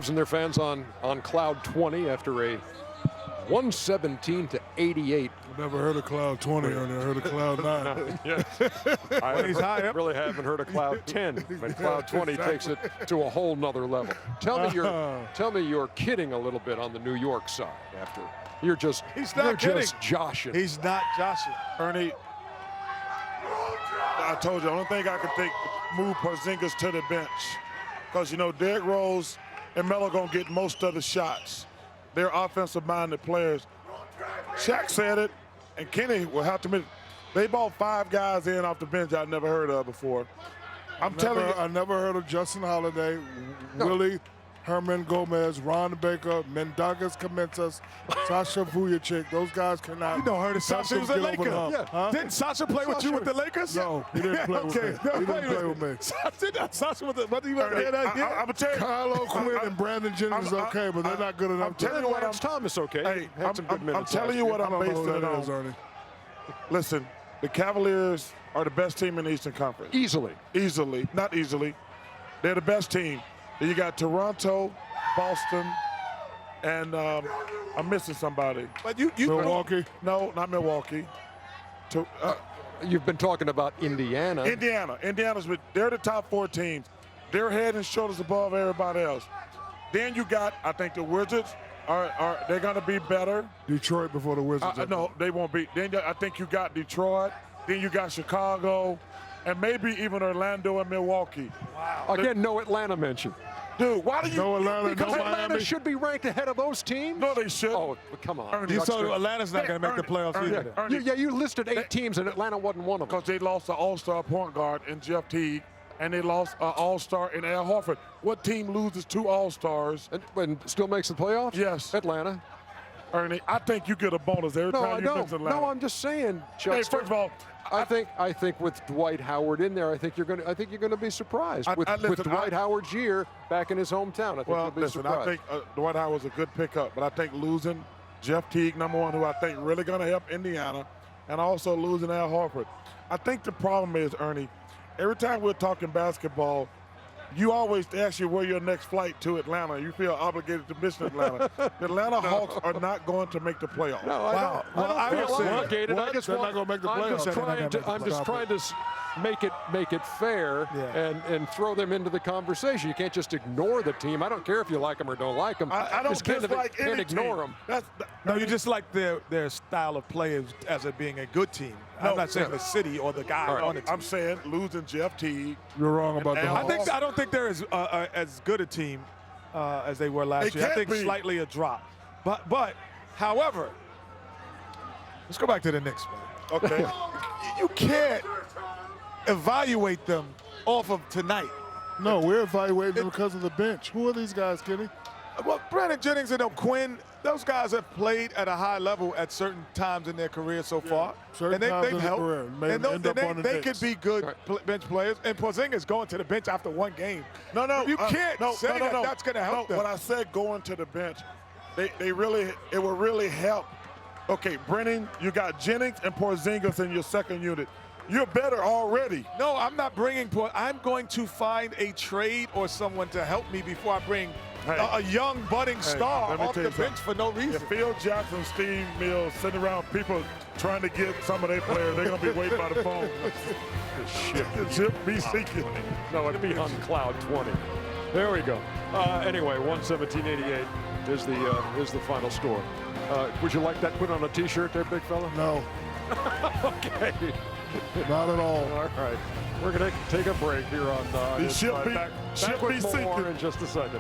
Cavs and their fans on cloud 20 after a 117-88. Never heard of cloud 20, I heard of cloud 9. Yes. I really haven't heard of cloud 10, but cloud 20 takes it to a whole nother level. Tell me you're kidding a little bit on the New York side after you're just just joshing. He's not joshing. Ernie, I told you, the only thing I could think, move Porzingis to the bench. Because, you know, Derrick Rose and Melo going to get most of the shots. They're offensive-minded players. Shaq said it, and Kenny will have to admit, they brought 5 guys in off the bench I've never heard of before. I'm telling you. I never heard of Justin Holiday, Willie, Herman Gomez, Ron Baker, Mendagas Kamensas, Sasha Vujacic. Those guys cannot. You don't heard of Sasha was a Laker. Yeah. Huh? Didn't Sasha play with you with the Lakers? No, he didn't play with me. He didn't play with me. Sasha with the what do you I'm tell you, Kylo Quinn and Brandon Jennings okay, but they're not good enough. I'm telling you what Lance Thomas okay. Hey, Had some good I'm minutes telling you what I I'm don't know basing who it that is, on. Ernie. Listen, the Cavaliers are the best team in the Eastern Conference. Easily. Easily, not easily. They're the best team. Then you got Toronto, Boston, and I'm missing somebody. But you Milwaukee? No, not Milwaukee. You've been talking about Indiana. Indiana's they're the top 4 teams. They're head and shoulders above everybody else. Then you got, I think the Wizards they're going to be better. Detroit before the Wizards. No, they won't be. Then I think you got Detroit. Then you got Chicago, and maybe even Orlando and Milwaukee. Wow. Again, no Atlanta mention. Dude, why do you? No Atlanta, Because no Atlanta Miami. should be ranked ahead of those teams. No, they should. Oh, come on. You saw Atlanta's not going to make the playoffs either. You listed 8 teams, and Atlanta wasn't one of them. Because they lost an all-star point guard in Jeff Teague, and they lost an all-star in Al Horford. What team loses 2 all-stars? And still makes the playoffs? Yes. Atlanta. Ernie, I think you get a bonus every time you mention Atlanta. No, I'm just saying, Chuck. Hey, first of all, I think with Dwight Howard in there, I think you're going to be surprised with Dwight Howard's year back in his hometown. I think you'll be surprised. I think Dwight Howard's a good pickup, but I think losing Jeff Teague, number 1, who I think really going to help Indiana, and also losing Al Horford. I think the problem is, Ernie, every time we're talking basketball, you always ask you where your next flight to Atlanta. You feel obligated to miss Atlanta. The Atlanta Hawks are not going to make the playoffs. No, wow. I don't feel obligated. What? I just They're want, not going to make the playoffs. I'm just trying to make it fair and throw them into the conversation. You can't just ignore the team. I don't care if you like them or don't like them. I don't dislike any ignore team. them. No, you just like their style of play as it being a good team. I'm not saying the city or the guy on the team. I'm saying losing Jeff Teague. You're wrong about the Hawks. I don't think they're as good a team as they were last year. I think slightly a drop. But however, let's go back to the Knicks, man. Okay. You can't evaluate them off of tonight. No, we're evaluating them because of the bench. Who are these guys, Kenny? Well, Brandon Jennings and Quinn, those guys have played at a high level at certain times in their career so far. Certain times in their career. And they could be good bench players. And Porzingis going to the bench after 1 game. No. You can't say that's going to help them. When I said going to the bench, it will really help. Okay, Brennan, you got Jennings and Porzingis in your second unit. You're better already. No, I'm not bringing I'm going to find a trade or someone to help me before I bring a young budding star off the bench for no reason. If Phil Jackson, Steve Mills sitting around people trying to get some of their players, they're going to be waiting by the phone. The ship be sinking. No, it'd be on cloud 20. There we go. Anyway, 117.88 is the final score. Would you like that put on a T-shirt there, big fella? No. Okay. Not at all. All right. We're going to take a break here on The ship be back with more sinking in just a second.